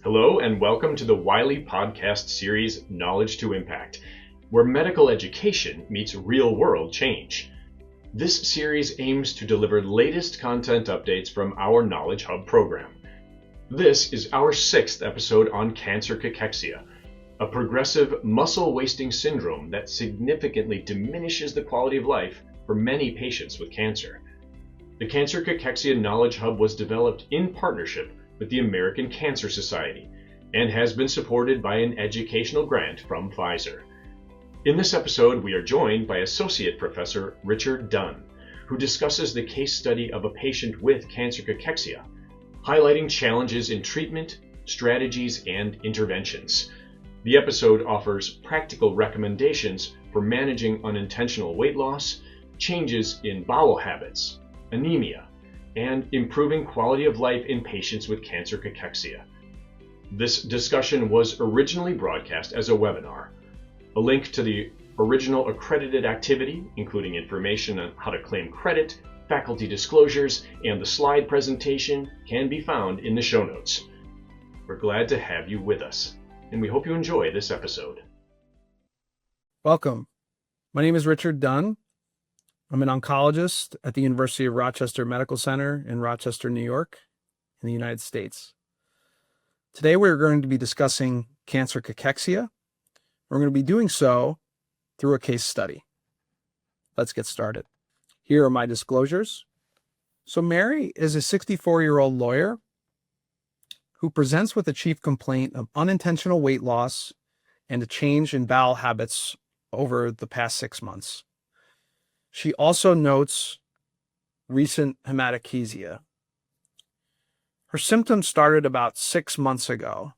Hello and welcome to the Wiley podcast series Knowledge to Impact, where medical education meets real-world change. This series aims to deliver latest content updates from our Knowledge Hub program. This is our 6th episode on cancer cachexia, a progressive muscle-wasting syndrome that significantly diminishes the quality of life for many patients with cancer. The Cancer Cachexia Knowledge Hub was developed in partnership with the American Cancer Society and has been supported by an educational grant from Pfizer. In this episode, we are joined by Associate Professor Richard Dunne, who discusses the case study of a patient with cancer cachexia, highlighting challenges in treatment, strategies, and interventions. The episode offers practical recommendations for managing unintentional weight loss, changes in bowel habits, anemia, and improving quality of life in patients with cancer cachexia. This discussion was originally broadcast as a webinar. A link to the original accredited activity, including information on how to claim credit, faculty disclosures, and the slide presentation, can be found in the show notes. We're glad to have you with us, and we hope you enjoy this episode. Welcome. My name is Richard Dunne. I'm an oncologist at the University of Rochester Medical Center in Rochester, New York, in the United States. Today we're going to be discussing cancer cachexia. We're going to be doing so through a case study. Let's get started. Here are my disclosures. So Mary is a 64-year-old lawyer who presents with a chief complaint of unintentional weight loss and a change in bowel habits over the past 6 months. She also notes recent hematochezia. Her symptoms started about 6 months ago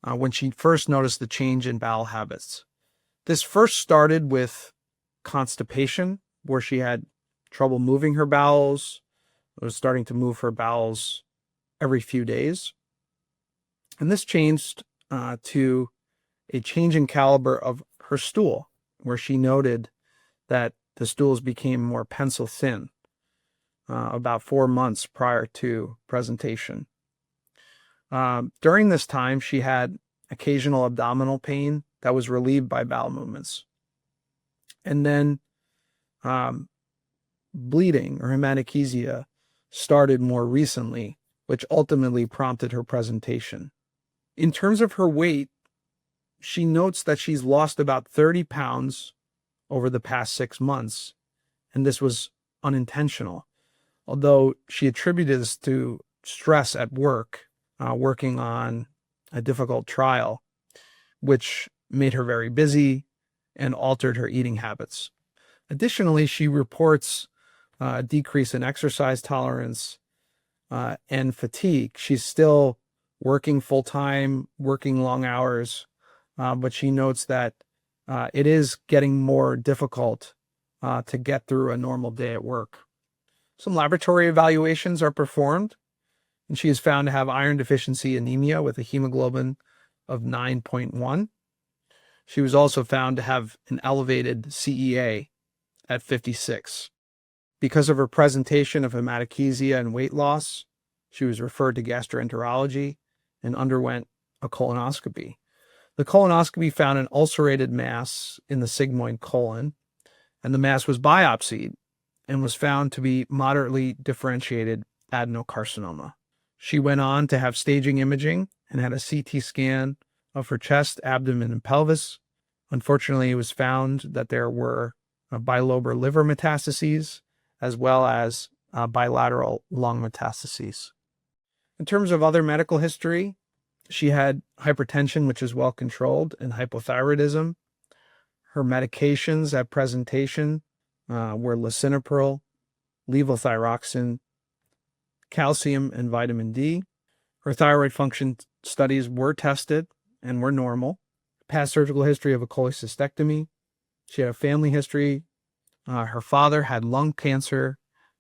when she first noticed the change in bowel habits. This first started with constipation, where she had trouble moving her bowels, was starting to move her bowels every few days. And this changed to a change in caliber of her stool, where she noted that the stools became more pencil thin about 4 months prior to presentation. During this time, she had occasional abdominal pain that was relieved by bowel movements. And then bleeding or hematochezia started more recently, which ultimately prompted her presentation. In terms of her weight, she notes that she's lost about 30 pounds over the past 6 months, and this was unintentional, although she attributed this to stress at work, working on a difficult trial, which made her very busy and altered her eating habits. Additionally, she reports a decrease in exercise tolerance and fatigue. She's still working full-time, working long hours, but she notes that it is getting more difficult to get through a normal day at work. Some laboratory evaluations are performed, and she is found to have iron deficiency anemia with a hemoglobin of 9.1. She was also found to have an elevated CEA at 56. Because of her presentation of hematochezia and weight loss, she was referred to gastroenterology and underwent a colonoscopy. The colonoscopy found an ulcerated mass in the sigmoid colon, and the mass was biopsied and was found to be moderately differentiated adenocarcinoma. She went on to have staging imaging and had a CT scan of her chest, abdomen, and pelvis. Unfortunately, it was found that there were bilobar liver metastases as well as bilateral lung metastases. In terms of other medical history, she had hypertension, which is well controlled, and hypothyroidism. Her medications at presentation were lisinopril, levothyroxine, calcium, and vitamin D. Her thyroid function studies were tested and were normal. Past surgical history of a cholecystectomy. She had a family history. Her father had lung cancer,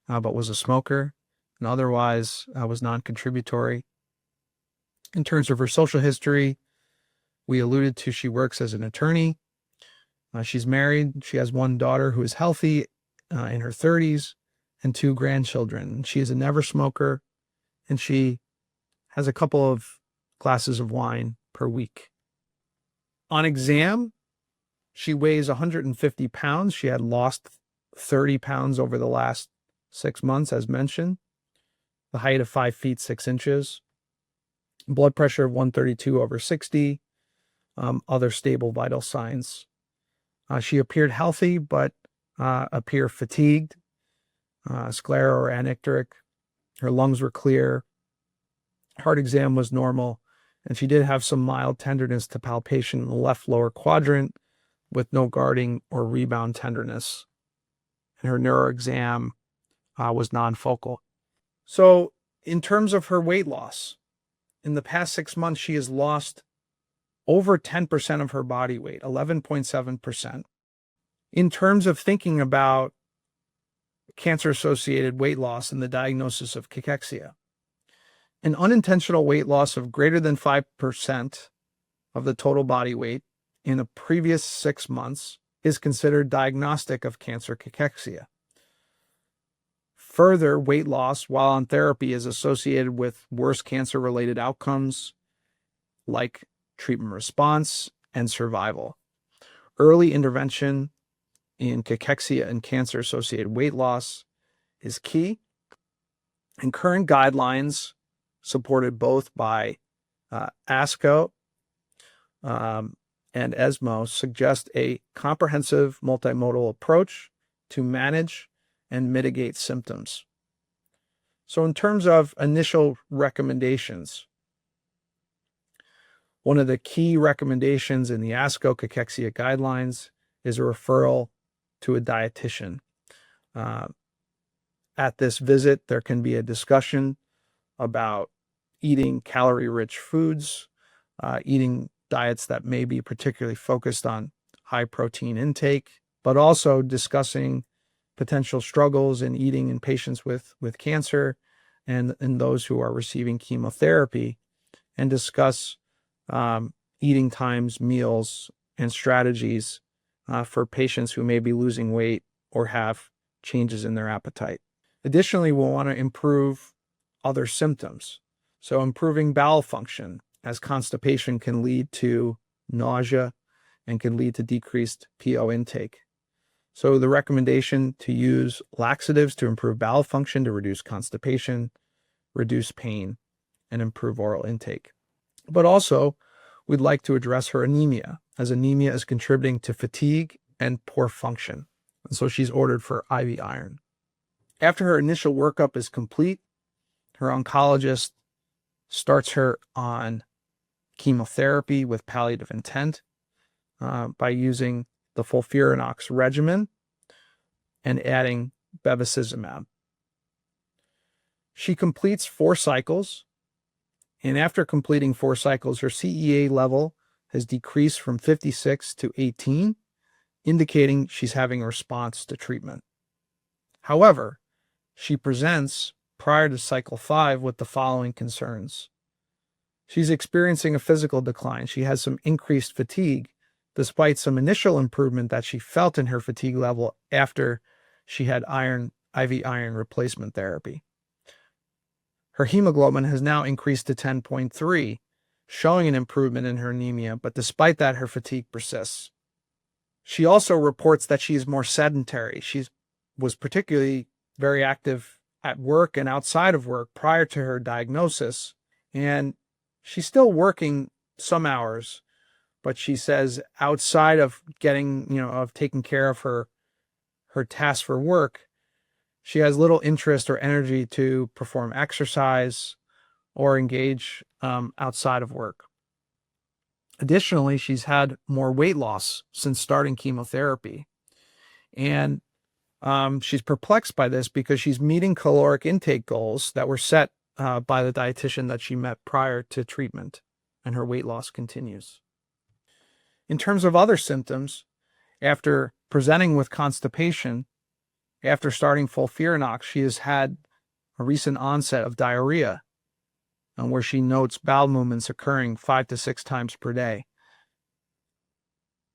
but was a smoker, and otherwise was non-contributory. In terms of her social history, we alluded to she works as an attorney. She's married. She has one daughter who is healthy in her 30s and 2 grandchildren. She is a never smoker, and she has a couple of glasses of wine per week. On exam, she weighs 150 pounds. She had lost 30 pounds over the last 6 months, as mentioned. The height of 5 feet 6 inches. Blood pressure of 132/60. Other stable vital signs. She appeared healthy, but appeared fatigued, sclera or anicteric. Her lungs were clear. Heart exam was normal. And she did have some mild tenderness to palpation in the left lower quadrant with no guarding or rebound tenderness. And her neuro exam was non-focal. So in terms of her weight loss, in the past 6 months, she has lost over 10% of her body weight, 11.7%. In terms of thinking about cancer-associated weight loss and the diagnosis of cachexia, an unintentional weight loss of greater than 5% of the total body weight in the previous 6 months is considered diagnostic of cancer cachexia. Further, weight loss while on therapy is associated with worse cancer-related outcomes like treatment response and survival. Early intervention in cachexia and cancer-associated weight loss is key, and current guidelines supported both by ASCO and ESMO suggest a comprehensive multimodal approach to manage and mitigate symptoms. So in terms of initial recommendations, one of the key recommendations in the ASCO cachexia guidelines is a referral to a dietitian. At this visit, there can be a discussion about eating calorie-rich foods, eating diets that may be particularly focused on high protein intake, but also discussing potential struggles in eating in patients with cancer and in those who are receiving chemotherapy, and discuss eating times, meals, and strategies for patients who may be losing weight or have changes in their appetite. Additionally, we'll want to improve other symptoms. So improving bowel function, as constipation can lead to nausea and can lead to decreased PO intake. So the recommendation to use laxatives to improve bowel function, to reduce constipation, reduce pain, and improve oral intake. But also, we'd like to address her anemia, as anemia is contributing to fatigue and poor function. And so she's ordered for IV iron. After her initial workup is complete, her oncologist starts her on chemotherapy with palliative intent by using the FOLFIRINOX regimen and adding bevacizumab. She completes 4 cycles, and after completing 4 cycles, her CEA level has decreased from 56 to 18, indicating she's having a response to treatment. However, she presents prior to cycle 5 with the following concerns. She's experiencing a physical decline. She has some increased fatigue, despite some initial improvement that she felt in her fatigue level after she had IV iron replacement therapy. Her hemoglobin has now increased to 10.3, showing an improvement in her anemia, but despite that, her fatigue persists. She also reports that she is more sedentary. She was particularly very active at work and outside of work prior to her diagnosis, and she's still working some hours, but she says outside of of taking care of her tasks for work, she has little interest or energy to perform exercise or engage outside of work. Additionally, she's had more weight loss since starting chemotherapy. And she's perplexed by this because she's meeting caloric intake goals that were set by the dietitian that she met prior to treatment, and her weight loss continues. In terms of other symptoms, after presenting with constipation, after starting FOLFIRINOX, she has had a recent onset of diarrhea, where she notes bowel movements occurring 5 to 6 times per day.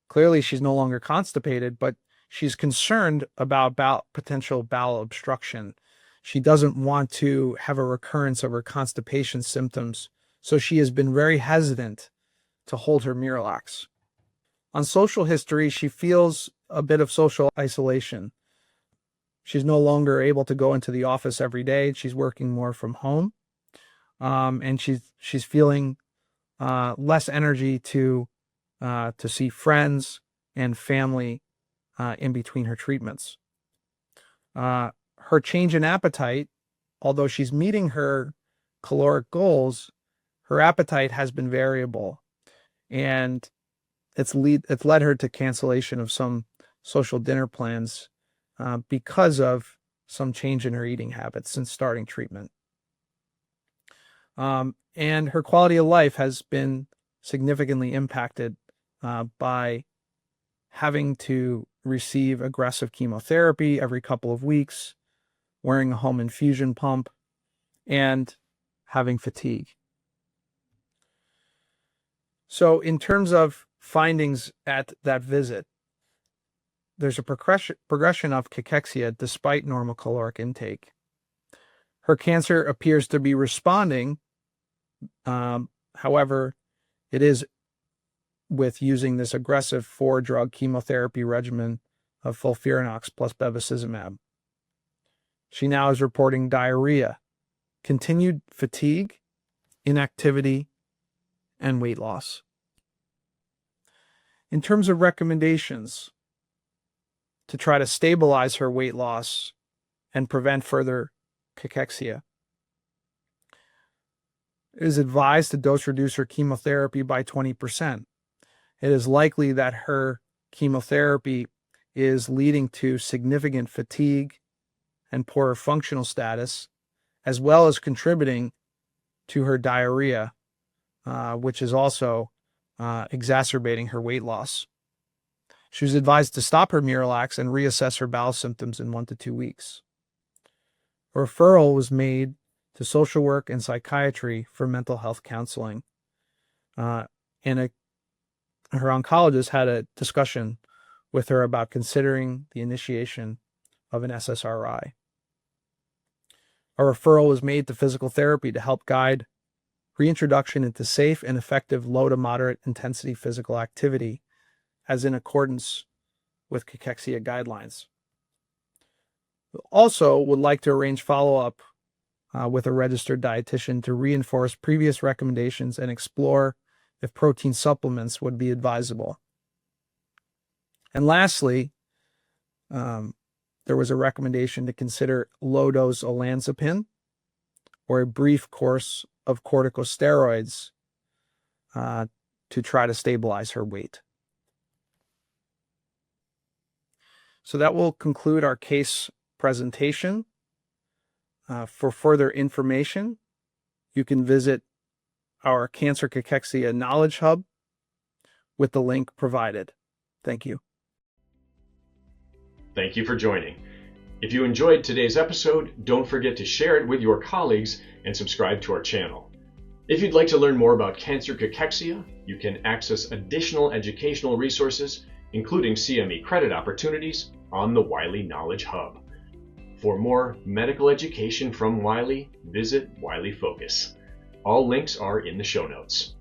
Clearly, she's no longer constipated, but she's concerned about potential bowel obstruction. She doesn't want to have a recurrence of her constipation symptoms, so she has been very hesitant to hold her Miralax. On social history, she feels a bit of social isolation. She's no longer able to go into the office every day. She's working more from home, and she's feeling less energy to see friends and family in between her treatments. Her change in appetite, although she's meeting her caloric goals, her appetite has been variable, and it's led her to cancellation of some social dinner plans because of some change in her eating habits since starting treatment. And her quality of life has been significantly impacted by having to receive aggressive chemotherapy every couple of weeks, wearing a home infusion pump, and having fatigue. So in terms of findings at that visit, there's a progression of cachexia despite normal caloric intake. Her cancer appears to be responding. However, it is with using this aggressive 4-drug chemotherapy regimen of FOLFIRINOX plus bevacizumab. She now is reporting diarrhea, continued fatigue, inactivity, and weight loss. In terms of recommendations to try to stabilize her weight loss and prevent further cachexia, it is advised to dose reduce her chemotherapy by 20%. It is likely that her chemotherapy is leading to significant fatigue and poorer functional status, as well as contributing to her diarrhea, which is also exacerbating her weight loss. She was advised to stop her Miralax and reassess her bowel symptoms in 1 to 2 weeks. A referral was made to social work and psychiatry for mental health counseling. Her oncologist had a discussion with her about considering the initiation of an SSRI. A referral was made to physical therapy to help guide reintroduction into safe and effective low to moderate intensity physical activity, as in accordance with cachexia guidelines. We also would like to arrange follow-up with a registered dietitian to reinforce previous recommendations and explore if protein supplements would be advisable. And lastly, there was a recommendation to consider low-dose olanzapine or a brief course of corticosteroids to try to stabilize her weight. So that will conclude our case presentation. For further information, you can visit our Cancer Cachexia Knowledge Hub with the link provided. Thank you. Thank you for joining. If you enjoyed today's episode, don't forget to share it with your colleagues and subscribe to our channel. If you'd like to learn more about cancer cachexia, you can access additional educational resources, including CME credit opportunities, on the Wiley Knowledge Hub. For more medical education from Wiley, visit Wiley Focus. All links are in the show notes.